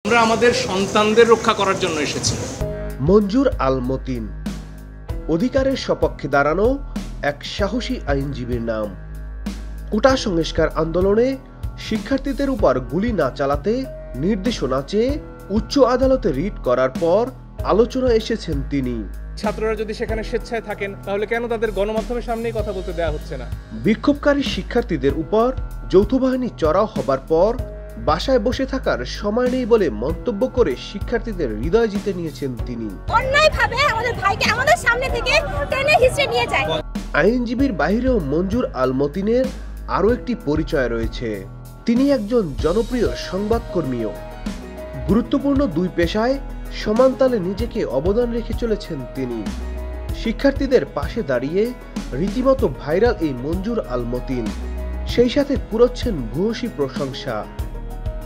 আমরা আমাদের সন্তানদের রক্ষা করার জন্য এসেছি। মঞ্জুর আল মতিন অধিকারের সপক্ষে দাঁড়ানো এক সাহসী আইনজীবীর নাম। কোটা সংস্কার আন্দোলনে শিক্ষার্থীদের উপর গুলি না চালাতে নির্দেশনা চেয়ে উচ্চ আদালতে রিট করার পর আলোচনা এসেছেন তিনি। ছাত্ররা যদি সেখানে স্বেচ্ছায় থাকেন তাহলে কেন তাদের গণমাধ্যমের সামনেই কথা বলতে দেওয়া হচ্ছে না? বিক্ষোভকারী শিক্ষার্থীদের উপর যৌথ বাহিনী চড়াও হবার পর বাসায় বসে থাকার সময় নেই বলে মন্তব্য করে শিক্ষার্থীদের হৃদয় জিতে নিয়েছেন তিনি। অন্যায়ভাবে আমাদের ভাইকে আমাদের সামনে থেকে টেনে হিঁচড়ে নিয়ে যায়। আইনজীবীর বাইরেও মঞ্জুর আল মতিনের আরও একটি পরিচয় রয়েছে। তিনি একজন জনপ্রিয় সংবাদকর্মীও। গুরুত্বপূর্ণ দুই পেশায় সমানতালে নিজেকে অবদান রেখে চলেছেন তিনি। শিক্ষার্থীদের পাশে দাঁড়িয়ে রীতিমতো ভাইরাল এই মঞ্জুর আল মতিন, সেই সাথে কুড়োচ্ছেন ভূয়সী প্রশংসা।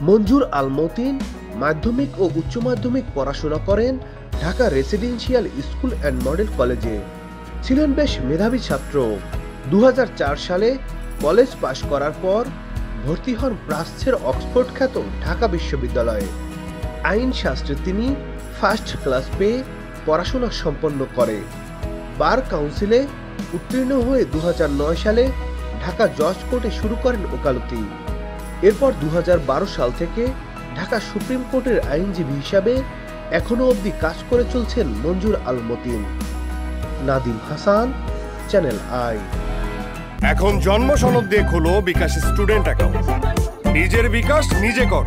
মঞ্জুর আল মতিন মাধ্যমিক ও উচ্চ মাধ্যমিক পড়াশোনা করেন Dhaka residential school and model কলেজে। ছিলেন বেশ মেধাবী ছাত্র। 2004 সালে কলেজ পাশ করার পর ভর্তি হন প্রাচ্যের অক্সফোর্ড খ্যাত ঢাকা বিশ্ববিদ্যালয়ে। আইন শাস্ত্রে তিনি ফার্স্ট ক্লাস পেয়ে পড়াশোনা সম্পন্ন করে বার কাউন্সিলে উত্তীর্ণ হয়ে 2009 সালে ঢাকা জজ কোর্টে শুরু করেন ওকালতি। এরপর 2012 সাল থেকে ঢাকা সুপ্রিম কোর্টের আইনজীবী হিসাবে এখনো অবধি কাজ করে চলছেন মঞ্জুর আল মতিন। Nadim Hasan, Channel i. এখন জন্ম সনদ দিয়ে খোলো বিকাশ স্টুডেন্ট অ্যাকাউন্ট। নিজের বিকাশ নিজে কর।